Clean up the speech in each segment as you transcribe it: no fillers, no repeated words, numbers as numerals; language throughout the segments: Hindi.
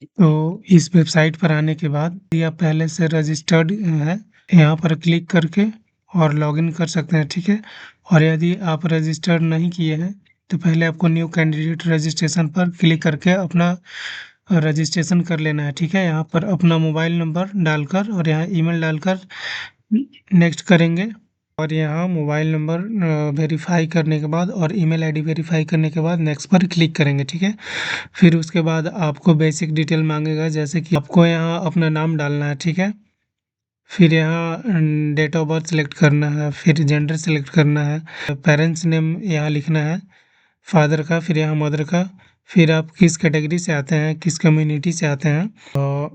तो इस वेबसाइट पर आने के बाद यदि आप पहले से रजिस्टर्ड हैं, यहाँ पर क्लिक करके और लॉगिन कर सकते हैं, ठीक है? और यदि आप रजिस्टर्ड नहीं किए हैं, तो पहले आपको न्यू कैंडिडेट रजिस्ट्रेशन पर क्लिक करके अपना रजिस्ट्रेशन कर लेना है, ठीक है? यहाँ पर अपना मोबाइल नंबर डालकर और यहाँ ईमेल डालकर नेक्स्ट करेंगे और यहाँ मोबाइल नंबर वेरीफ़ाई करने के बाद और ईमेल आईडी वेरीफ़ाई करने के बाद नेक्स्ट पर क्लिक करेंगे, ठीक है? फिर उसके बाद आपको बेसिक डिटेल माँगेगा जैसे कि आपको यहाँ अपना नाम डालना है, ठीक है? फिर यहाँ डेट ऑफ बर्थ सेलेक्ट करना है, फिर जेंडर सेलेक्ट करना है, पेरेंट्स नेम यहाँ लिखना है, फादर का, फिर यहाँ मदर का, फिर आप किस कैटेगरी से आते हैं, किस कम्युनिटी से आते हैं,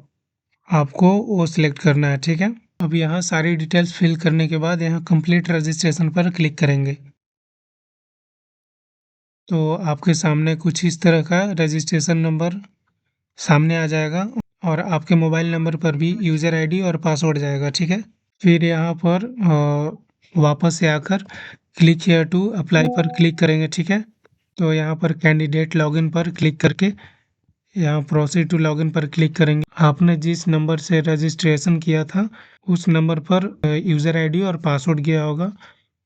आपको वो सिलेक्ट करना है, ठीक है? अब यहाँ सारी डिटेल्स फिल करने के बाद यहाँ कंप्लीट रजिस्ट्रेशन पर क्लिक करेंगे। तो आपके सामने कुछ इस तरह का रजिस्ट्रेशन नंबर सामने आ जाएगा और आपके मोबाइल नंबर पर भी यूज़र आईडी और पासवर्ड जाएगा, ठीक है? फिर यहाँ पर वापस से आकर क्लिक हियर टू अप्लाई पर क्लिक करेंगे, ठीक है? तो यहाँ पर कैंडिडेट लॉगिन पर क्लिक करके यहाँ प्रोसीड टू लॉगिन पर क्लिक करेंगे। आपने जिस नंबर से रजिस्ट्रेशन किया था, उस नंबर पर यूज़र आईडी और पासवर्ड गया होगा,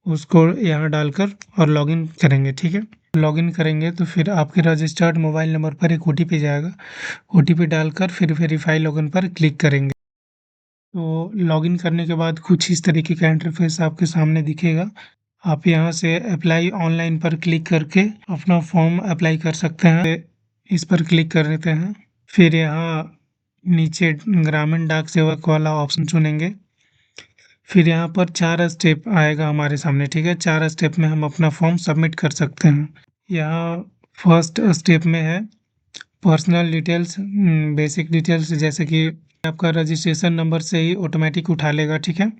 उसको यहाँ डालकर और लॉगिन करेंगे, ठीक है? लॉगिन करेंगे तो फिर आपके रजिस्टर्ड मोबाइल नंबर पर एक ओटीपी जाएगा, ओटीपी डालकर फिर वेरीफाई लॉगिन पर क्लिक करेंगे। तो लॉगिन करने के बाद कुछ इस तरीके का इंटरफेस आपके सामने दिखेगा। आप यहाँ से अप्लाई ऑनलाइन पर क्लिक करके अपना फॉर्म अप्लाई कर सकते हैं। इस पर क्लिक कर देते हैं। फिर यहाँ नीचे ग्रामीण डाक सेवक वाला ऑप्शन चुनेंगे। फिर यहाँ पर 4 स्टेप आएगा हमारे सामने, ठीक है? 4 स्टेप में हम अपना फॉर्म सबमिट कर सकते हैं। यहाँ फर्स्ट स्टेप में है पर्सनल डिटेल्स, बेसिक डिटेल्स जैसे कि आपका रजिस्ट्रेशन नंबर से ही ऑटोमेटिक उठा लेगा, ठीक है?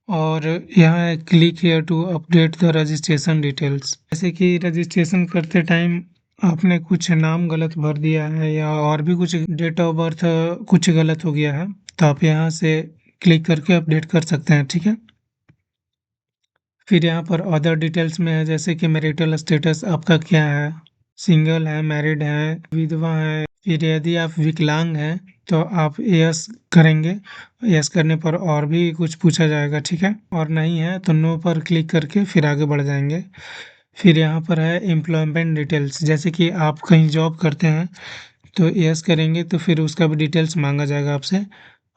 और यहाँ है click here to update the registration details. जैसे कि रजिस्ट्रेशन करते टाइम आपने कुछ नाम गलत भर दिया है या और भी कुछ डेट ऑफ बर्थ कुछ गलत हो गया है, तो आप यहाँ से क्लिक करके अपडेट कर सकते हैं, ठीक है? फिर यहाँ पर अदर डिटेल्स में है जैसे कि मैरिटल स्टेटस आपका क्या है, सिंगल है, मैरिड है, विधवा है। फिर यदि आप विकलांग हैं तो आप यस करेंगे, यस करने पर और भी कुछ पूछा जाएगा, ठीक है? और नहीं है तो नो पर क्लिक करके फिर आगे बढ़ जाएंगे। फिर यहाँ पर है एम्प्लॉयमेंट डिटेल्स, जैसे कि आप कहीं जॉब करते हैं तो यस करेंगे तो फिर उसका भी डिटेल्स मांगा जाएगा आपसे।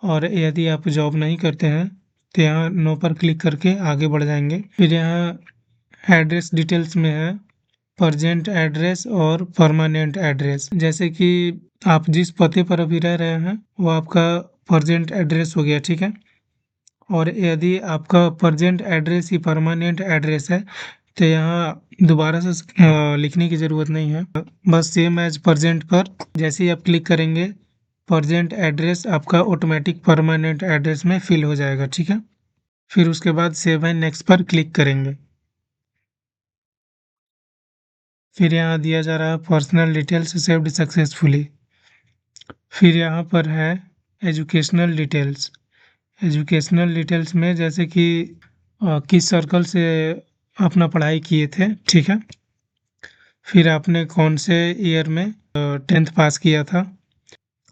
और यदि आप जॉब नहीं करते हैं तो यहाँ नो पर क्लिक करके आगे बढ़ जाएंगे। फिर यहाँ एड्रेस डिटेल्स में है प्रेजेंट एड्रेस और परमानेंट एड्रेस, जैसे कि आप जिस पते पर अभी रह रहे हैं वो आपका प्रेजेंट एड्रेस हो गया, ठीक है? और यदि आपका प्रेजेंट एड्रेस ही परमानेंट एड्रेस है तो यहाँ दोबारा से लिखने की ज़रूरत नहीं है, बस सेम एज प्रेजेंट पर जैसे ही आप क्लिक करेंगे प्रेजेंट एड्रेस आपका ऑटोमेटिक परमानेंट एड्रेस में फिल हो जाएगा, ठीक है? फिर उसके बाद सेव एंड नेक्स्ट पर क्लिक करेंगे। फिर यहाँ दिया जा रहा है पर्सनल डिटेल्स सेव्ड सक्सेसफुली। फिर यहाँ पर है एजुकेशनल डिटेल्स। एजुकेशनल डिटेल्स में जैसे कि किस सर्कल से अपना पढ़ाई किए थे, ठीक है? फिर आपने कौन से ईयर में 10th पास किया था,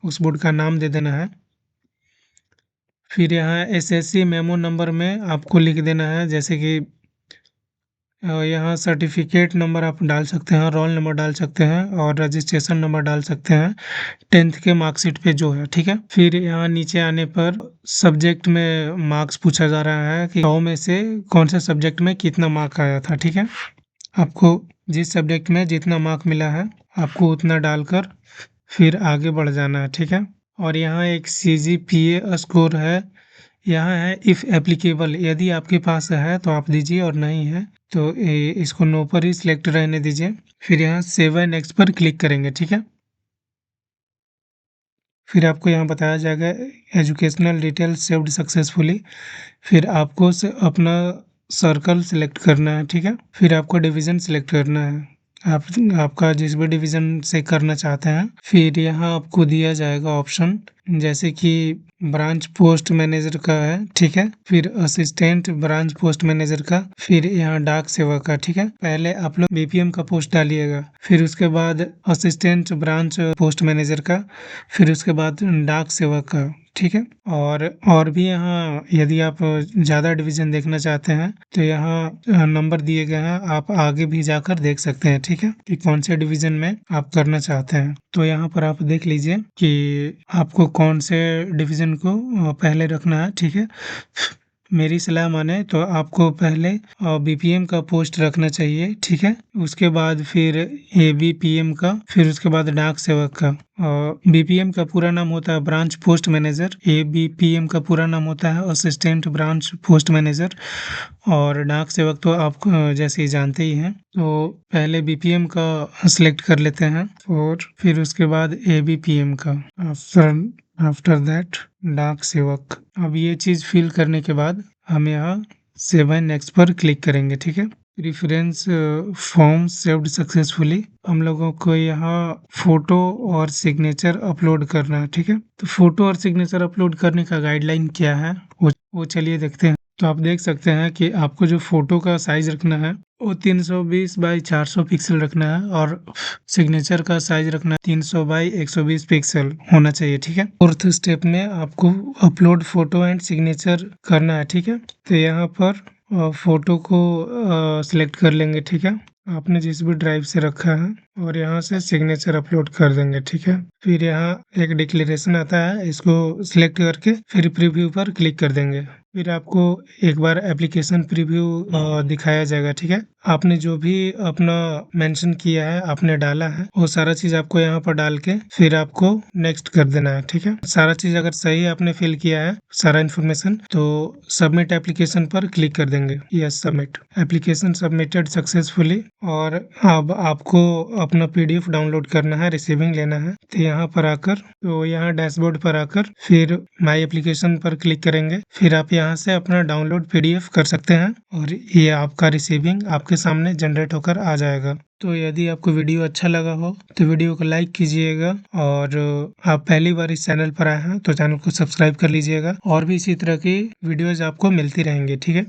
उस बोर्ड का नाम दे देना है। फिर यहाँ एसएससी मेमो नंबर में आपको लिख देना है, जैसे कि यहाँ सर्टिफिकेट नंबर आप डाल सकते हैं, रोल नंबर डाल सकते हैं और रजिस्ट्रेशन नंबर डाल सकते हैं 10th के मार्कशीट पे जो है, ठीक है? फिर यहाँ नीचे आने पर सब्जेक्ट में मार्क्स पूछा जा रहा है कि 100 में से कौन से सब्जेक्ट में कितना मार्क आया था, ठीक है? आपको जिस सब्जेक्ट में जितना मार्क मिला है आपको उतना डालकर फिर आगे बढ़ जाना है, ठीक है? और यहाँ एक सीजीपीए स्कोर है, यहाँ है इफ़ एप्लीकेबल, यदि आपके पास है तो आप दीजिए और नहीं है तो इसको नो पर ही सिलेक्ट रहने दीजिए। फिर यहाँ सेव एंड नेक्स्ट पर क्लिक करेंगे, ठीक है? फिर आपको यहाँ बताया जाएगा एजुकेशनल डिटेल्स सेव्ड सक्सेसफुली। फिर आपको अपना सर्कल सेलेक्ट करना है, ठीक है? फिर आपको डिवीज़न सेलेक्ट करना है आप आपका जिस भी डिवीज़न से करना चाहते हैं। फिर यहाँ आपको दिया जाएगा ऑप्शन, जैसे कि ब्रांच पोस्ट मैनेजर का है, ठीक है? फिर असिस्टेंट ब्रांच पोस्ट मैनेजर का, फिर यहाँ डाक सेवक का, ठीक है? पहले आप लोग बीपीएम का पोस्ट डालिएगा, फिर उसके बाद असिस्टेंट ब्रांच पोस्ट मैनेजर का, फिर उसके बाद डाक सेवक का, ठीक है? और भी यहाँ यदि आप ज़्यादा डिवीज़न देखना चाहते हैं तो यहाँ नंबर दिए गए हैं, आप आगे भी जाकर देख सकते हैं, ठीक है? कि कौन से डिवीज़न में आप करना चाहते हैं। तो यहाँ पर आप देख लीजिए कि आपको कौन से डिवीज़न को पहले रखना है, ठीक है? मेरी सलाह माने तो आपको पहले बीपीएम का पोस्ट रखना चाहिए, ठीक है? उसके बाद फिर एबीपीएम का, फिर उसके बाद डाक सेवक का। बीपीएम का पूरा नाम होता है ब्रांच पोस्ट मैनेजर, एबीपीएम का पूरा नाम होता है असिस्टेंट ब्रांच पोस्ट मैनेजर, और डाक सेवक तो आप जैसे ही जानते ही हैं। तो पहले बीपीएम का सिलेक्ट कर लेते हैं और फिर उसके बाद एबीपीएम का, आफ्टर दैट डाक सेवक। अब ये चीज़ फिल करने के बाद हम यहाँ सेव एंड नेक्स्ट पर क्लिक करेंगे, ठीक है? Reference form saved successfully. हम लोगों को यहाँ फोटो और सिग्नेचर अपलोड करना है, ठीक है? तो फोटो और सिग्नेचर अपलोड करने का गाइडलाइन क्या है वो चलिए देखते हैं। तो आप देख सकते हैं कि आपको जो फोटो का साइज रखना है वो 320 बाई 400 पिक्सल रखना है, और सिग्नेचर का साइज रखना है 300 बाई 120 पिक्सल होना चाहिए, ठीक है? फोर्थ स्टेप में आपको अपलोड फोटो एंड सिग्नेचर करना है, ठीक है? तो यहाँ पर फोटो को सिलेक्ट कर लेंगे, ठीक है? आपने जिस भी ड्राइव से रखा है, और यहाँ से सिग्नेचर अपलोड कर देंगे, ठीक है? फिर यहाँ एक डिक्लेरेशन आता है, इसको सिलेक्ट करके फिर प्रीव्यू पर क्लिक कर देंगे। फिर आपको एक बार एप्लीकेशन प्रीव्यू दिखाया जाएगा, ठीक है? आपने जो भी अपना मेंशन किया है, आपने डाला है, वो सारा चीज आपको यहाँ पर डाल के फिर आपको नेक्स्ट कर देना है, ठीक है? सारा चीज अगर सही आपने फिल किया है, सारा इन्फॉर्मेशन, तो सबमिट एप्लीकेशन पर क्लिक कर देंगे। Yes, submit application submitted successfully. और अब आपको अपना पीडीएफ डाउनलोड करना है, रिसीविंग लेना है। तो यहाँ पर आकर, तो यहाँ डैशबोर्ड पर आकर फिर माई एप्लीकेशन पर क्लिक करेंगे। फिर आप यहाँ से अपना डाउनलोड पीडीएफ कर सकते हैं, और ये आपका रिसीविंग आपके सामने जनरेट होकर आ जाएगा। तो यदि आपको वीडियो अच्छा लगा हो तो वीडियो को लाइक कीजिएगा, और आप पहली बार इस चैनल पर आए हैं तो चैनल को सब्सक्राइब कर लीजिएगा। और भी इसी तरह की वीडियोज आपको मिलती रहेंगी, ठीक है?